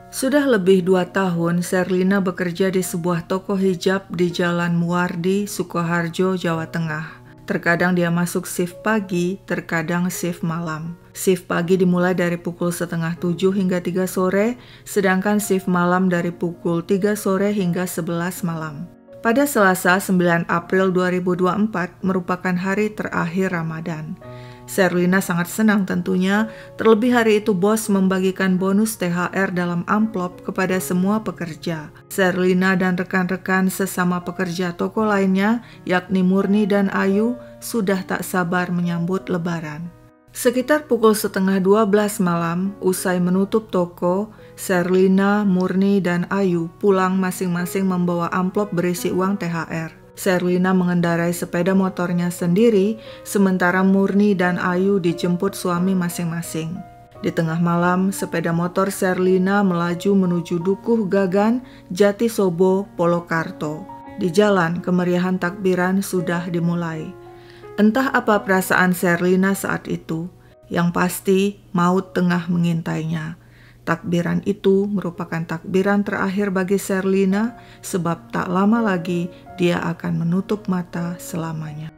Sudah lebih 2 tahun Sherlina bekerja di sebuah toko hijab di Jalan Muwardi, Sukoharjo, Jawa Tengah. Terkadang dia masuk shift pagi, terkadang shift malam. Shift pagi dimulai dari pukul 6:30 hingga 3 sore, sedangkan shift malam dari pukul 3 sore hingga 11 malam. Pada Selasa 9 April 2024 merupakan hari terakhir Ramadan. Sherlina sangat senang tentunya, terlebih hari itu bos membagikan bonus THR dalam amplop kepada semua pekerja. Sherlina dan rekan-rekan sesama pekerja toko lainnya, yakni Murni dan Ayu, sudah tak sabar menyambut Lebaran. Sekitar pukul 11:30 malam, usai menutup toko, Sherlina, Murni, dan Ayu pulang masing-masing membawa amplop berisi uang THR. Sherlina mengendarai sepeda motornya sendiri, sementara Murni dan Ayu dijemput suami masing-masing. Di tengah malam, sepeda motor Sherlina melaju menuju Dukuh Gagan, Jatisobo, Polokarto. Di jalan, kemeriahan takbiran sudah dimulai. Entah apa perasaan Sherlina saat itu, yang pasti maut tengah mengintainya. Takbiran itu merupakan takbiran terakhir bagi Sherlina, sebab tak lama lagi dia akan menutup mata selamanya.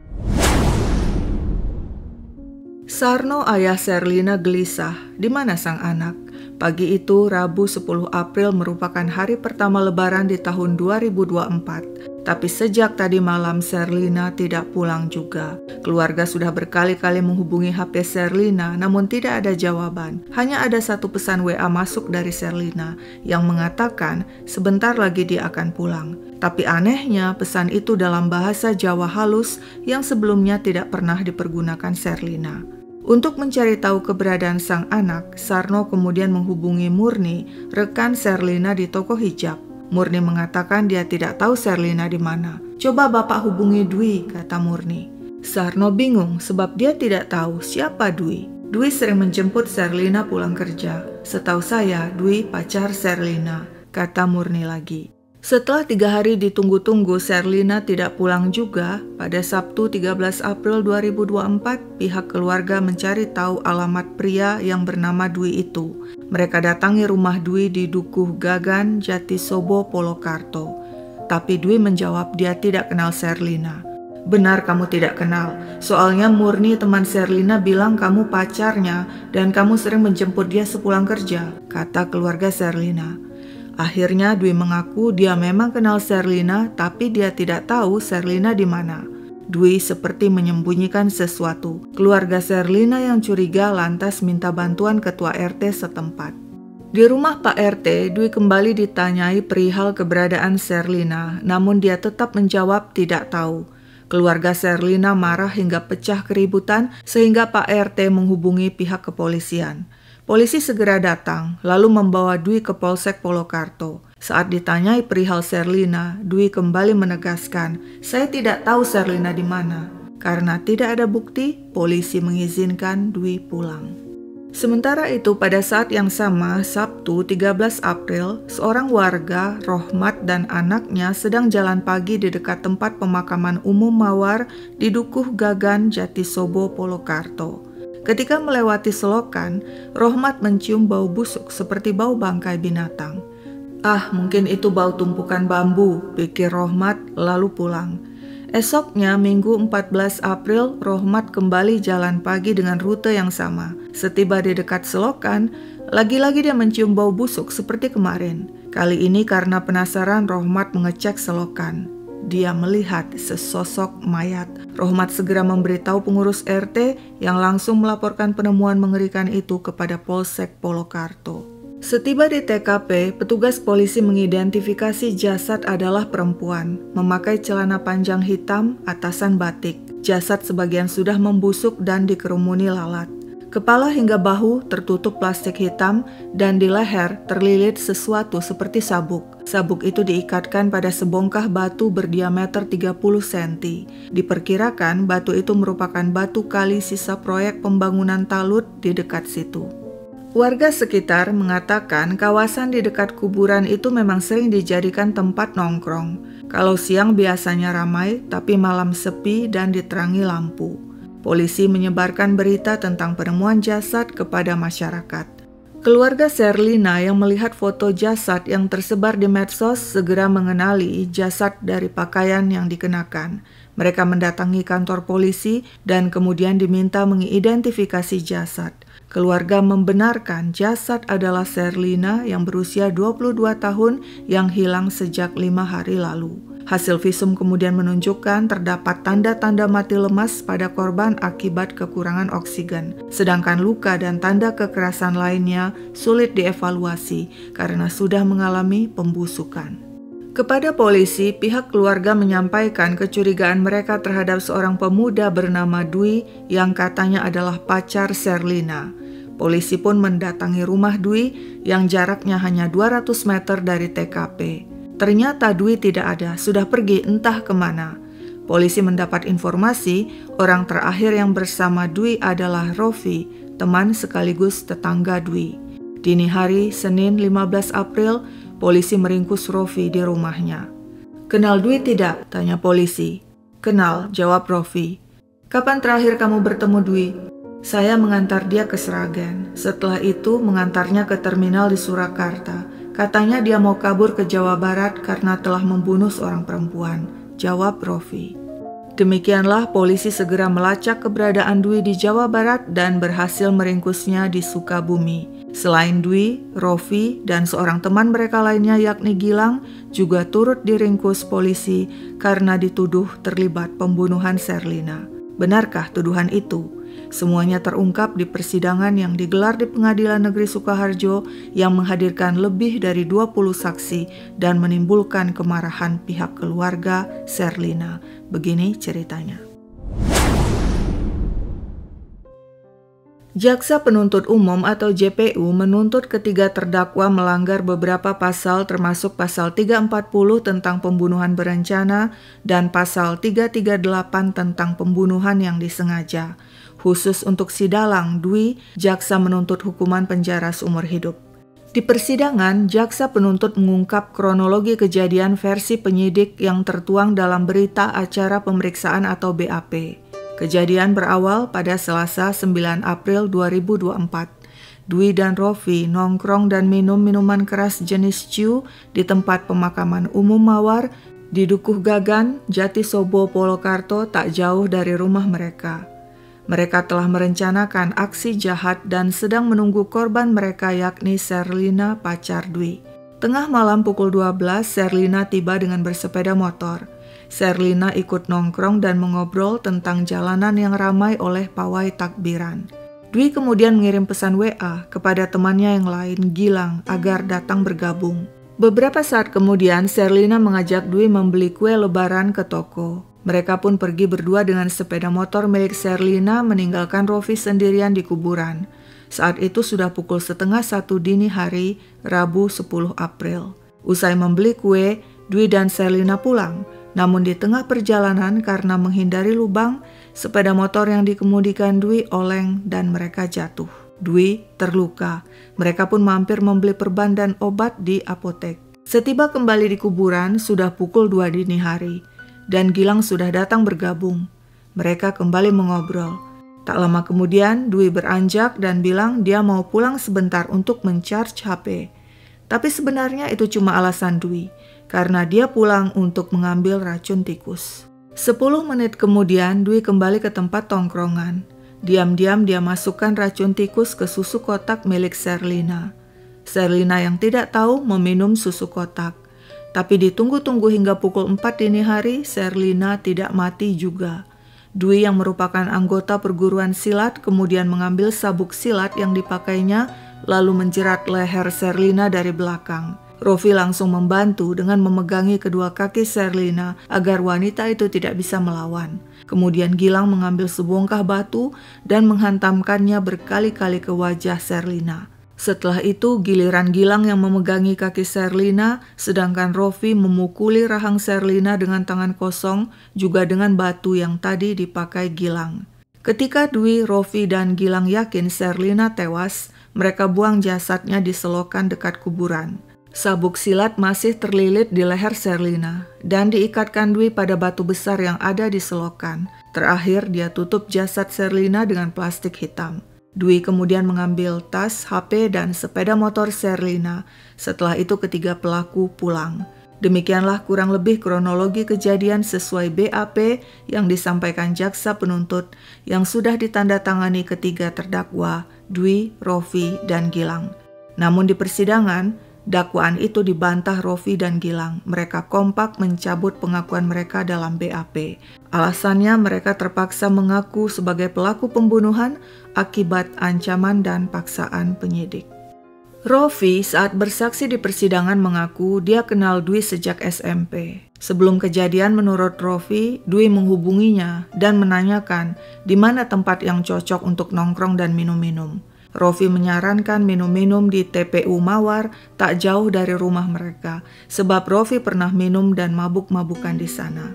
Sarno, ayah Sherlina, gelisah. Di mana sang anak? Pagi itu, Rabu 10 April merupakan hari pertama Lebaran di tahun 2024. Tapi sejak tadi malam Sherlina tidak pulang juga. Keluarga sudah berkali-kali menghubungi HP Sherlina, namun tidak ada jawaban. Hanya ada satu pesan WA masuk dari Sherlina yang mengatakan sebentar lagi dia akan pulang. Tapi anehnya pesan itu dalam bahasa Jawa halus yang sebelumnya tidak pernah dipergunakan Sherlina. Untuk mencari tahu keberadaan sang anak, Sarno kemudian menghubungi Murni, rekan Sherlina di toko hijab. Murni mengatakan dia tidak tahu Sherlina di mana. Coba bapak hubungi Dwi, kata Murni. Sarno bingung sebab dia tidak tahu siapa Dwi. Dwi sering menjemput Sherlina pulang kerja. Setahu saya, Dwi pacar Sherlina, kata Murni lagi. Setelah 3 hari ditunggu-tunggu Sherlina tidak pulang juga, pada Sabtu 13 April 2024, pihak keluarga mencari tahu alamat pria yang bernama Dwi itu. Mereka datangi rumah Dwi di Dukuh Gagan, Jatisobo, Polokarto. Tapi Dwi menjawab dia tidak kenal Sherlina. Benar kamu tidak kenal, soalnya Murni teman Sherlina bilang kamu pacarnya dan kamu sering menjemput dia sepulang kerja, kata keluarga Sherlina. Akhirnya Dwi mengaku dia memang kenal Sherlina, tapi dia tidak tahu Sherlina di mana. Dwi seperti menyembunyikan sesuatu. Keluarga Sherlina yang curiga lantas minta bantuan ketua RT setempat. Di rumah Pak RT, Dwi kembali ditanyai perihal keberadaan Sherlina, namun dia tetap menjawab tidak tahu. Keluarga Sherlina marah hingga pecah keributan sehingga Pak RT menghubungi pihak kepolisian. Polisi segera datang, lalu membawa Dwi ke Polsek Polokarto. Saat ditanyai perihal Sherlina, Dwi kembali menegaskan, saya tidak tahu Sherlina di mana. Karena tidak ada bukti, polisi mengizinkan Dwi pulang. Sementara itu, pada saat yang sama, Sabtu 13 April, seorang warga, Rohmat dan anaknya sedang jalan pagi di dekat tempat pemakaman umum Mawar di Dukuh Gagan, Jatisobo, Polokarto. Ketika melewati selokan, Rohmat mencium bau busuk seperti bau bangkai binatang. Ah, mungkin itu bau tumpukan bambu, pikir Rohmat lalu pulang. Esoknya, Minggu 14 April, Rohmat kembali jalan pagi dengan rute yang sama. Setiba di dekat selokan, lagi-lagi dia mencium bau busuk seperti kemarin. Kali ini karena penasaran, Rohmat mengecek selokan. Dia melihat sesosok mayat. Rohmat segera memberitahu pengurus RT yang langsung melaporkan penemuan mengerikan itu kepada Polsek Polokarto. Setiba di TKP, petugas polisi mengidentifikasi jasad adalah perempuan, memakai celana panjang hitam, atasan batik. Jasad sebagian sudah membusuk dan dikerumuni lalat. Kepala hingga bahu tertutup plastik hitam dan di leher terlilit sesuatu seperti sabuk. Sabuk itu diikatkan pada sebongkah batu berdiameter 30 cm. Diperkirakan batu itu merupakan batu kali sisa proyek pembangunan talut di dekat situ. Warga sekitar mengatakan kawasan di dekat kuburan itu memang sering dijadikan tempat nongkrong. Kalau siang biasanya ramai, tapi malam sepi dan diterangi lampu. Polisi menyebarkan berita tentang penemuan jasad kepada masyarakat. Keluarga Sherlina yang melihat foto jasad yang tersebar di medsos segera mengenali jasad dari pakaian yang dikenakan. Mereka mendatangi kantor polisi dan kemudian diminta mengidentifikasi jasad. Keluarga membenarkan jasad adalah Sherlina yang berusia 22 tahun yang hilang sejak 5 hari lalu. Hasil visum kemudian menunjukkan terdapat tanda-tanda mati lemas pada korban akibat kekurangan oksigen, sedangkan luka dan tanda kekerasan lainnya sulit dievaluasi karena sudah mengalami pembusukan. Kepada polisi, pihak keluarga menyampaikan kecurigaan mereka terhadap seorang pemuda bernama Dwi yang katanya adalah pacar Sherlina. Polisi pun mendatangi rumah Dwi yang jaraknya hanya 200 meter dari TKP. Ternyata Dwi tidak ada, sudah pergi entah kemana. Polisi mendapat informasi orang terakhir yang bersama Dwi adalah Rofi, teman sekaligus tetangga Dwi. Dini hari Senin 15 April, polisi meringkus Rofi di rumahnya. "Kenal Dwi tidak?" tanya polisi. "Kenal," jawab Rofi. "Kapan terakhir kamu bertemu Dwi?" "Saya mengantar dia ke Sragen. Setelah itu mengantarnya ke terminal di Surakarta. Katanya dia mau kabur ke Jawa Barat karena telah membunuh seorang perempuan," jawab Rofi. Demikianlah polisi segera melacak keberadaan Dwi di Jawa Barat dan berhasil meringkusnya di Sukabumi. Selain Dwi, Rofi, dan seorang teman mereka lainnya yakni Gilang juga turut diringkus polisi karena dituduh terlibat pembunuhan Sherlina. Benarkah tuduhan itu? Semuanya terungkap di persidangan yang digelar di Pengadilan Negeri Sukoharjo yang menghadirkan lebih dari 20 saksi dan menimbulkan kemarahan pihak keluarga Sherlina. Begini ceritanya. Jaksa Penuntut Umum atau JPU menuntut ketiga terdakwa melanggar beberapa pasal termasuk pasal 340 tentang pembunuhan berencana dan pasal 338 tentang pembunuhan yang disengaja. Khusus untuk si dalang Dwi, jaksa menuntut hukuman penjara seumur hidup. Di persidangan, jaksa penuntut mengungkap kronologi kejadian versi penyidik yang tertuang dalam berita acara pemeriksaan atau BAP. Kejadian berawal pada Selasa 9 April 2024. Dwi dan Rofi nongkrong dan minum minuman keras jenis Ciu di tempat pemakaman umum Mawar di Dukuh Gagan, Jatisobo, Polokarto tak jauh dari rumah mereka. Mereka telah merencanakan aksi jahat dan sedang menunggu korban mereka yakni Sherlina pacar Dwi. Tengah malam pukul 12, Sherlina tiba dengan bersepeda motor. Sherlina ikut nongkrong dan mengobrol tentang jalanan yang ramai oleh pawai takbiran. Dwi kemudian mengirim pesan WA kepada temannya yang lain, Gilang, agar datang bergabung. Beberapa saat kemudian, Sherlina mengajak Dwi membeli kue lebaran ke toko. Mereka pun pergi berdua dengan sepeda motor milik Sherlina meninggalkan Rofi sendirian di kuburan. Saat itu sudah pukul 12:30 dini hari, Rabu 10 April. Usai membeli kue, Dwi dan Sherlina pulang. Namun di tengah perjalanan karena menghindari lubang, sepeda motor yang dikemudikan Dwi oleng dan mereka jatuh. Dwi terluka. Mereka pun mampir membeli perban dan obat di apotek. Setiba kembali di kuburan, sudah pukul 2 dini hari. Dan Gilang sudah datang bergabung. Mereka kembali mengobrol. Tak lama kemudian, Dwi beranjak dan bilang dia mau pulang sebentar untuk men-charge HP. Tapi sebenarnya itu cuma alasan Dwi, karena dia pulang untuk mengambil racun tikus. 10 menit kemudian, Dwi kembali ke tempat tongkrongan. Diam-diam dia masukkan racun tikus ke susu kotak milik Sherlina. Sherlina yang tidak tahu meminum susu kotak. Tapi ditunggu-tunggu hingga pukul 4 dini hari, Sherlina tidak mati juga. Dwi yang merupakan anggota perguruan silat kemudian mengambil sabuk silat yang dipakainya lalu menjerat leher Sherlina dari belakang. Rofi langsung membantu dengan memegangi kedua kaki Sherlina agar wanita itu tidak bisa melawan. Kemudian Gilang mengambil sebongkah batu dan menghantamkannya berkali-kali ke wajah Sherlina. Setelah itu giliran Gilang yang memegangi kaki Sherlina, sedangkan Rofi memukuli rahang Sherlina dengan tangan kosong juga dengan batu yang tadi dipakai Gilang. Ketika Dwi, Rofi, dan Gilang yakin Sherlina tewas, mereka buang jasadnya di selokan dekat kuburan. Sabuk silat masih terlilit di leher Sherlina dan diikatkan Dwi pada batu besar yang ada di selokan. Terakhir dia tutup jasad Sherlina dengan plastik hitam. Dwi kemudian mengambil tas, HP, dan sepeda motor Sherlina. Setelah itu ketiga pelaku pulang. Demikianlah kurang lebih kronologi kejadian sesuai BAP yang disampaikan jaksa penuntut yang sudah ditandatangani ketiga terdakwa, Dwi, Rofi, dan Gilang. Namun di persidangan, dakwaan itu dibantah Rofi dan Gilang. Mereka kompak mencabut pengakuan mereka dalam BAP. Alasannya mereka terpaksa mengaku sebagai pelaku pembunuhan akibat ancaman dan paksaan penyidik. Rofi saat bersaksi di persidangan mengaku dia kenal Dwi sejak SMP. Sebelum kejadian menurut Rofi, Dwi menghubunginya dan menanyakan di mana tempat yang cocok untuk nongkrong dan minum-minum. Rofi menyarankan minum-minum di TPU Mawar tak jauh dari rumah mereka, sebab Rofi pernah minum dan mabuk-mabukan di sana.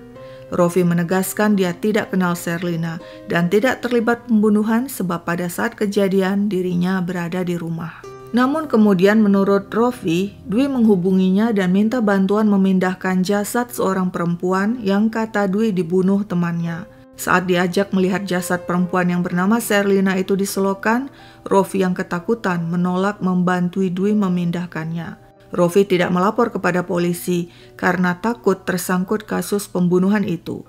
Rofi menegaskan dia tidak kenal Sherlina dan tidak terlibat pembunuhan sebab pada saat kejadian dirinya berada di rumah. Namun kemudian menurut Rofi, Dwi menghubunginya dan minta bantuan memindahkan jasad seorang perempuan yang kata Dwi dibunuh temannya. Saat diajak melihat jasad perempuan yang bernama Sherlina itu diselokan, Rofi yang ketakutan menolak membantu Dwi memindahkannya. Rofi tidak melapor kepada polisi karena takut tersangkut kasus pembunuhan itu.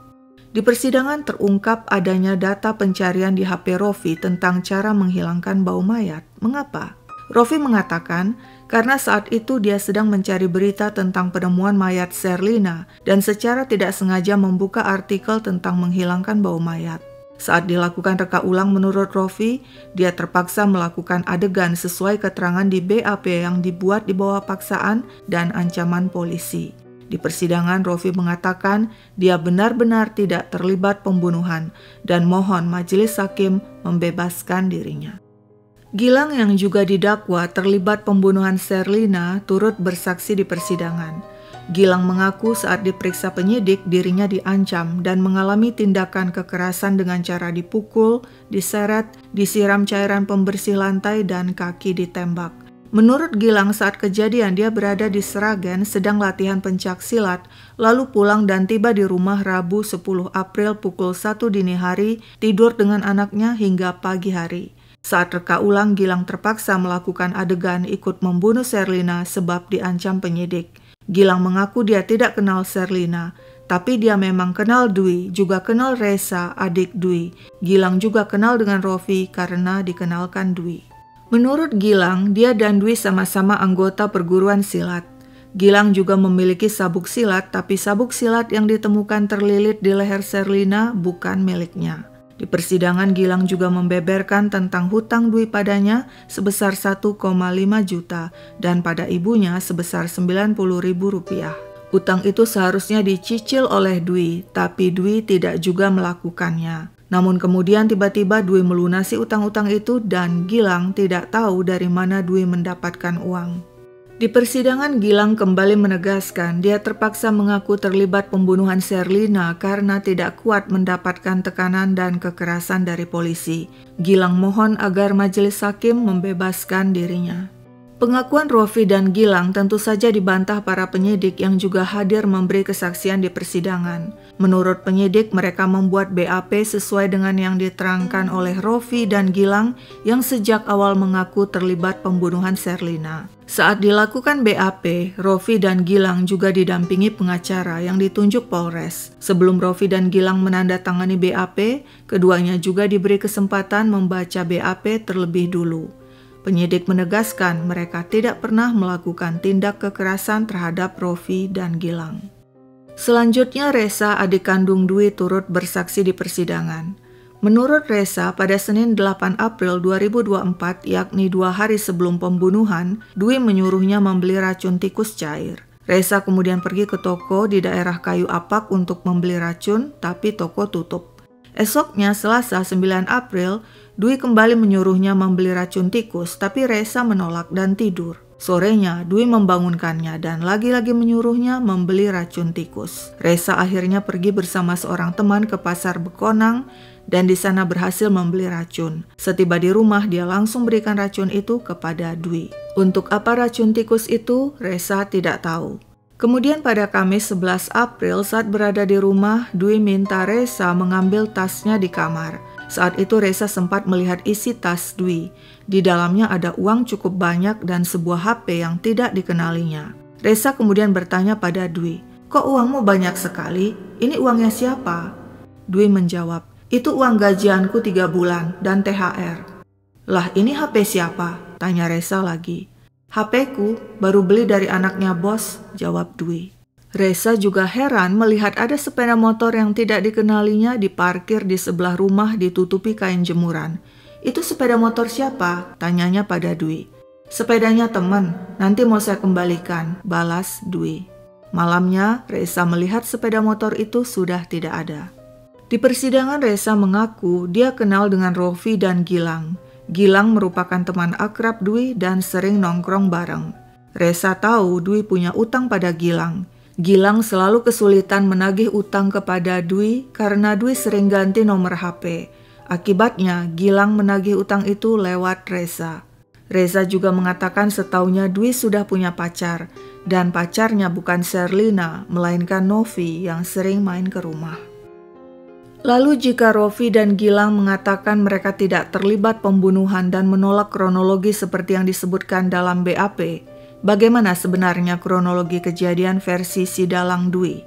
Di persidangan terungkap adanya data pencarian di HP Rofi tentang cara menghilangkan bau mayat. Mengapa? Rofi mengatakan karena saat itu dia sedang mencari berita tentang penemuan mayat Sherlina dan secara tidak sengaja membuka artikel tentang menghilangkan bau mayat. Saat dilakukan reka ulang menurut Rofi, dia terpaksa melakukan adegan sesuai keterangan di BAP yang dibuat di bawah paksaan dan ancaman polisi. Di persidangan, Rofi mengatakan dia benar-benar tidak terlibat pembunuhan dan mohon majelis hakim membebaskan dirinya. Gilang yang juga didakwa terlibat pembunuhan Sherlina turut bersaksi di persidangan. Gilang mengaku saat diperiksa penyidik dirinya diancam dan mengalami tindakan kekerasan dengan cara dipukul, diseret, disiram cairan pembersih lantai dan kaki ditembak. Menurut Gilang saat kejadian dia berada di Sragen sedang latihan pencak silat, lalu pulang dan tiba di rumah Rabu 10 April pukul 1 dini hari, tidur dengan anaknya hingga pagi hari. Saat reka ulang, Gilang terpaksa melakukan adegan ikut membunuh Sherlina sebab diancam penyidik. Gilang mengaku dia tidak kenal Sherlina, tapi dia memang kenal Dwi, juga kenal Reza, adik Dwi. Gilang juga kenal dengan Rofi karena dikenalkan Dwi. Menurut Gilang, dia dan Dwi sama-sama anggota perguruan silat. Gilang juga memiliki sabuk silat, tapi sabuk silat yang ditemukan terlilit di leher Sherlina bukan miliknya. Di persidangan, Gilang juga membeberkan tentang hutang Dwi padanya sebesar 1,5 juta dan pada ibunya sebesar Rp90.000. Hutang itu seharusnya dicicil oleh Dwi, tapi Dwi tidak juga melakukannya. Namun kemudian tiba-tiba Dwi melunasi utang-utang itu dan Gilang tidak tahu dari mana Dwi mendapatkan uang. Di persidangan, Gilang kembali menegaskan dia terpaksa mengaku terlibat pembunuhan Sherlina karena tidak kuat mendapatkan tekanan dan kekerasan dari polisi. Gilang mohon agar majelis hakim membebaskan dirinya. Pengakuan Rofi dan Gilang tentu saja dibantah para penyidik yang juga hadir memberi kesaksian di persidangan. Menurut penyidik, mereka membuat BAP sesuai dengan yang diterangkan oleh Rofi dan Gilang yang sejak awal mengaku terlibat pembunuhan Sherlina. Saat dilakukan BAP, Rofi dan Gilang juga didampingi pengacara yang ditunjuk Polres. Sebelum Rofi dan Gilang menandatangani BAP, keduanya juga diberi kesempatan membaca BAP terlebih dulu. Penyidik menegaskan mereka tidak pernah melakukan tindak kekerasan terhadap Rofi dan Gilang. Selanjutnya, Reza, adik kandung Dwi, turut bersaksi di persidangan. Menurut Reza, pada Senin 8 April 2024, yakni 2 hari sebelum pembunuhan, Dwi menyuruhnya membeli racun tikus cair. Reza kemudian pergi ke toko di daerah Kayu Apak untuk membeli racun, tapi toko tutup. Esoknya, Selasa 9 April, Dwi kembali menyuruhnya membeli racun tikus, tapi Reza menolak dan tidur. Sorenya, Dwi membangunkannya dan lagi-lagi menyuruhnya membeli racun tikus. Reza akhirnya pergi bersama seorang teman ke pasar Bekonang dan di sana berhasil membeli racun. Setiba di rumah, dia langsung berikan racun itu kepada Dwi. Untuk apa racun tikus itu, Reza tidak tahu. Kemudian pada Kamis 11 April saat berada di rumah, Dwi minta Reza mengambil tasnya di kamar. Saat itu Reza sempat melihat isi tas Dwi. Di dalamnya ada uang cukup banyak dan sebuah HP yang tidak dikenalinya. Reza kemudian bertanya pada Dwi, "Kok uangmu banyak sekali? Ini uangnya siapa?" Dwi menjawab, "Itu uang gajianku 3 bulan dan THR." "Lah, ini HP siapa?" tanya Reza lagi. "HP-ku, baru beli dari anaknya bos," jawab Dwi. Reza juga heran melihat ada sepeda motor yang tidak dikenalinya diparkir di sebelah rumah ditutupi kain jemuran. "Itu sepeda motor siapa?" tanyanya pada Dwi. "Sepedanya teman, nanti mau saya kembalikan," balas Dwi. Malamnya, Reza melihat sepeda motor itu sudah tidak ada. Di persidangan Reza mengaku dia kenal dengan Rofi dan Gilang. Gilang merupakan teman akrab Dwi dan sering nongkrong bareng. Reza tahu Dwi punya utang pada Gilang. Gilang selalu kesulitan menagih utang kepada Dwi karena Dwi sering ganti nomor HP. Akibatnya, Gilang menagih utang itu lewat Reza. Reza juga mengatakan setaunya Dwi sudah punya pacar, dan pacarnya bukan Sherlina, melainkan Novi yang sering main ke rumah. Lalu jika Rofi dan Gilang mengatakan mereka tidak terlibat pembunuhan dan menolak kronologi seperti yang disebutkan dalam BAP, bagaimana sebenarnya kronologi kejadian versi si dalang Dwi?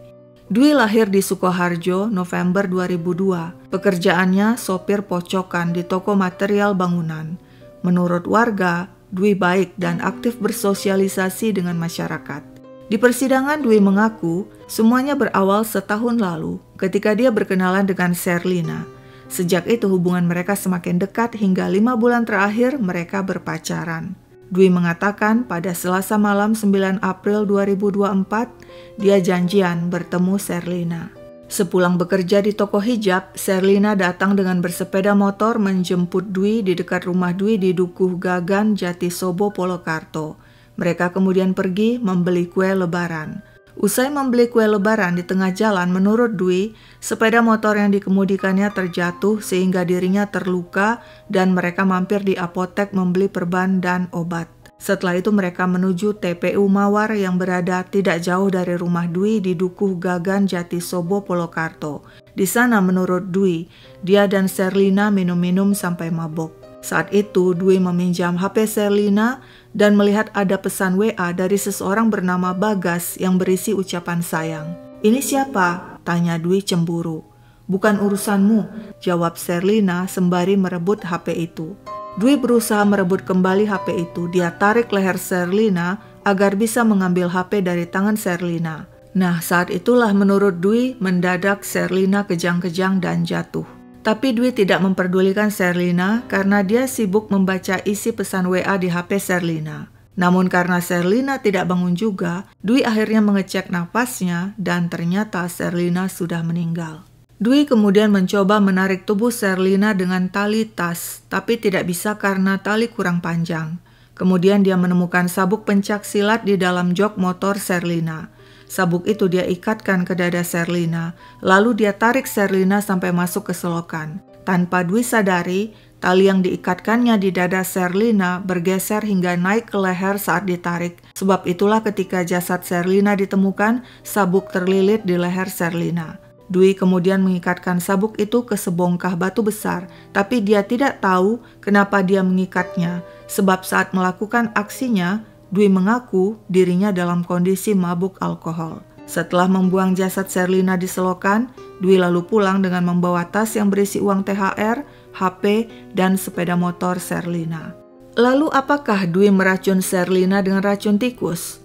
Dwi lahir di Sukoharjo November 2002. Pekerjaannya sopir pocokan di toko material bangunan. Menurut warga, Dwi baik dan aktif bersosialisasi dengan masyarakat. Di persidangan, Dwi mengaku semuanya berawal setahun lalu ketika dia berkenalan dengan Sherlina. Sejak itu hubungan mereka semakin dekat hingga 5 bulan terakhir mereka berpacaran. Dwi mengatakan pada Selasa malam 9 April 2024, dia janjian bertemu Sherlina. Sepulang bekerja di toko hijab, Sherlina datang dengan bersepeda motor menjemput Dwi di dekat rumah Dwi di Dukuh Gagan, Jatisobo, Polokarto. Mereka kemudian pergi membeli kue lebaran. Usai membeli kue lebaran di tengah jalan, menurut Dwi, sepeda motor yang dikemudikannya terjatuh sehingga dirinya terluka dan mereka mampir di apotek membeli perban dan obat. Setelah itu mereka menuju TPU Mawar yang berada tidak jauh dari rumah Dwi di Dukuh Gagan, Jatisobo, Polokarto. Di sana menurut Dwi, dia dan Sherlina minum-minum sampai mabok. Saat itu Dwi meminjam HP Sherlina dan melihat ada pesan WA dari seseorang bernama Bagas yang berisi ucapan sayang. "Ini siapa?" tanya Dwi cemburu. "Bukan urusanmu," jawab Sherlina sembari merebut HP itu. Dwi berusaha merebut kembali HP itu. Dia tarik leher Sherlina agar bisa mengambil HP dari tangan Sherlina. Nah, saat itulah menurut Dwi mendadak Sherlina kejang-kejang dan jatuh. Tapi Dwi tidak memperdulikan Sherlina karena dia sibuk membaca isi pesan WA di HP Sherlina. Namun karena Sherlina tidak bangun juga, Dwi akhirnya mengecek napasnya dan ternyata Sherlina sudah meninggal. Dwi kemudian mencoba menarik tubuh Sherlina dengan tali tas, tapi tidak bisa karena tali kurang panjang. Kemudian dia menemukan sabuk pencak silat di dalam jok motor Sherlina. Sabuk itu dia ikatkan ke dada Sherlina, lalu dia tarik Sherlina sampai masuk ke selokan. Tanpa Dwi sadari, tali yang diikatkannya di dada Sherlina bergeser hingga naik ke leher saat ditarik. Sebab itulah ketika jasad Sherlina ditemukan, sabuk terlilit di leher Sherlina. Dwi kemudian mengikatkan sabuk itu ke sebongkah batu besar, tapi dia tidak tahu kenapa dia mengikatnya, sebab saat melakukan aksinya, Dwi mengaku dirinya dalam kondisi mabuk alkohol. Setelah membuang jasad Sherlina di selokan, Dwi lalu pulang dengan membawa tas yang berisi uang THR, HP, dan sepeda motor Sherlina. Lalu apakah Dwi meracun Sherlina dengan racun tikus?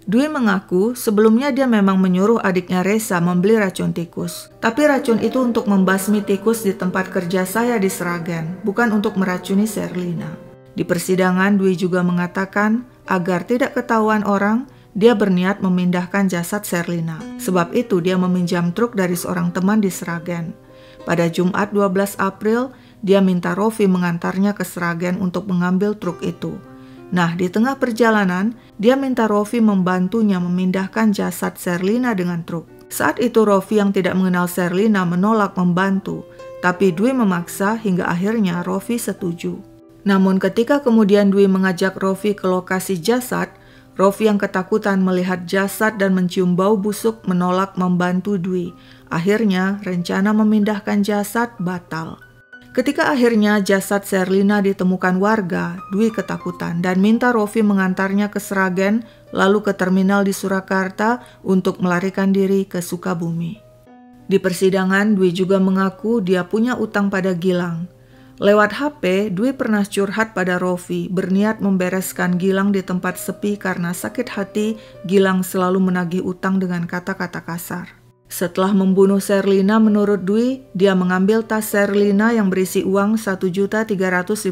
Dwi mengaku sebelumnya dia memang menyuruh adiknya Reza membeli racun tikus. Tapi racun itu untuk membasmi tikus di tempat kerja saya di Sragen, bukan untuk meracuni Sherlina. Di persidangan, Dwi juga mengatakan agar tidak ketahuan orang, dia berniat memindahkan jasad Sherlina. Sebab itu dia meminjam truk dari seorang teman di Sragen. Pada Jumat 12 April, dia minta Rofi mengantarnya ke Sragen untuk mengambil truk itu. Nah, di tengah perjalanan, dia minta Rofi membantunya memindahkan jasad Sherlina dengan truk. Saat itu Rofi yang tidak mengenal Sherlina menolak membantu, tapi Dwi memaksa hingga akhirnya Rofi setuju. Namun ketika kemudian Dwi mengajak Rofi ke lokasi jasad, Rofi yang ketakutan melihat jasad dan mencium bau busuk menolak membantu Dwi. Akhirnya rencana memindahkan jasad batal. Ketika akhirnya jasad Sherlina ditemukan warga, Dwi ketakutan dan minta Rofi mengantarnya ke Sragen lalu ke terminal di Surakarta untuk melarikan diri ke Sukabumi. Di persidangan, Dwi juga mengaku dia punya utang pada Gilang. Lewat HP, Dwi pernah curhat pada Rofi, berniat membereskan Gilang di tempat sepi karena sakit hati Gilang selalu menagih utang dengan kata-kata kasar. Setelah membunuh Sherlina, menurut Dwi, dia mengambil tas Sherlina yang berisi uang Rp1.350.000,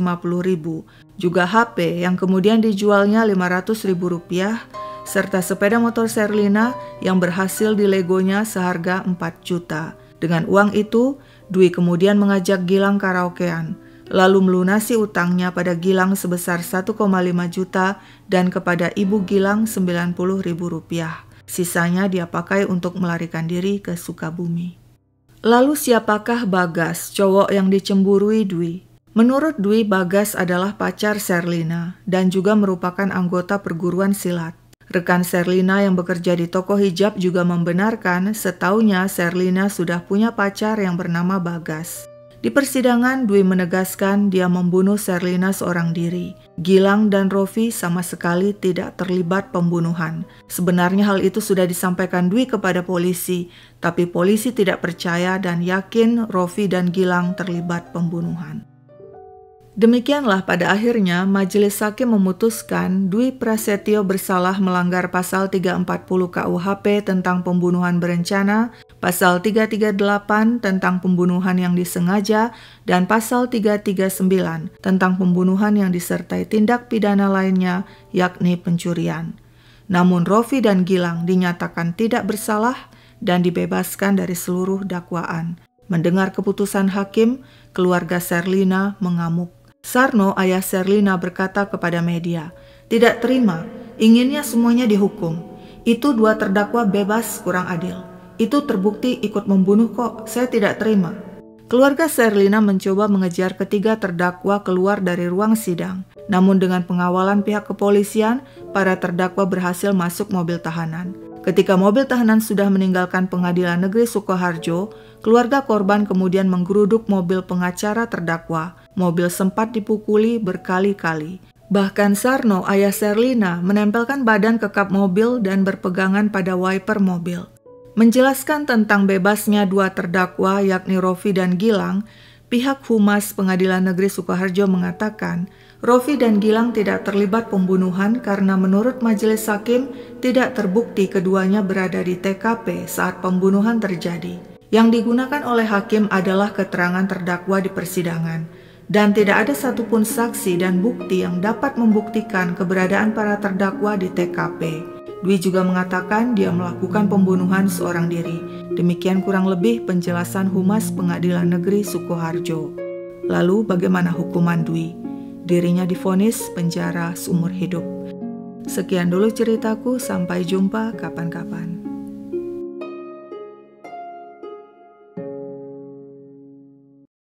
juga HP yang kemudian dijualnya Rp500.000, serta sepeda motor Sherlina yang berhasil dilegonya seharga 4 juta. Dengan uang itu, Dwi kemudian mengajak Gilang karaokean, lalu melunasi utangnya pada Gilang sebesar 1,5 juta dan kepada ibu Gilang Rp90.000. Sisanya dia pakai untuk melarikan diri ke Sukabumi. Lalu siapakah Bagas, cowok yang dicemburui Dwi? Menurut Dwi, Bagas adalah pacar Sherlina dan juga merupakan anggota perguruan silat. Rekan Sherlina yang bekerja di toko hijab juga membenarkan setaunya Sherlina sudah punya pacar yang bernama Bagas. Di persidangan, Dwi menegaskan dia membunuh Sherlina seorang diri. Gilang dan Rofi sama sekali tidak terlibat pembunuhan. Sebenarnya hal itu sudah disampaikan Dwi kepada polisi, tapi polisi tidak percaya dan yakin Rofi dan Gilang terlibat pembunuhan. Demikianlah pada akhirnya majelis hakim memutuskan Dwi Prasetyo bersalah melanggar pasal 340 KUHP tentang pembunuhan berencana, pasal 338 tentang pembunuhan yang disengaja, dan pasal 339 tentang pembunuhan yang disertai tindak pidana lainnya, yakni pencurian. Namun Rofi dan Gilang dinyatakan tidak bersalah dan dibebaskan dari seluruh dakwaan. Mendengar keputusan hakim, keluarga Sherlina mengamuk. Sarno, ayah Sherlina, berkata kepada media, "Tidak terima, inginnya semuanya dihukum. Itu 2 terdakwa bebas, kurang adil. Itu terbukti ikut membunuh kok, saya tidak terima." Keluarga Sherlina mencoba mengejar ketiga terdakwa keluar dari ruang sidang. Namun dengan pengawalan pihak kepolisian, para terdakwa berhasil masuk mobil tahanan. Ketika mobil tahanan sudah meninggalkan Pengadilan Negeri Sukoharjo, keluarga korban kemudian menggeruduk mobil pengacara terdakwa. Mobil sempat dipukuli berkali-kali. Bahkan Sarno, ayah Sherlina, menempelkan badan ke kap mobil dan berpegangan pada wiper mobil. Menjelaskan tentang bebasnya 2 terdakwa yakni Rofi dan Gilang, pihak Humas Pengadilan Negeri Sukoharjo mengatakan Rofi dan Gilang tidak terlibat pembunuhan karena menurut majelis hakim tidak terbukti keduanya berada di TKP saat pembunuhan terjadi. Yang digunakan oleh hakim adalah keterangan terdakwa di persidangan. Dan tidak ada satupun saksi dan bukti yang dapat membuktikan keberadaan para terdakwa di TKP. Dwi juga mengatakan dia melakukan pembunuhan seorang diri. Demikian kurang lebih penjelasan Humas Pengadilan Negeri Sukoharjo. Lalu bagaimana hukuman Dwi? Dirinya divonis penjara seumur hidup. Sekian dulu ceritaku, sampai jumpa kapan-kapan.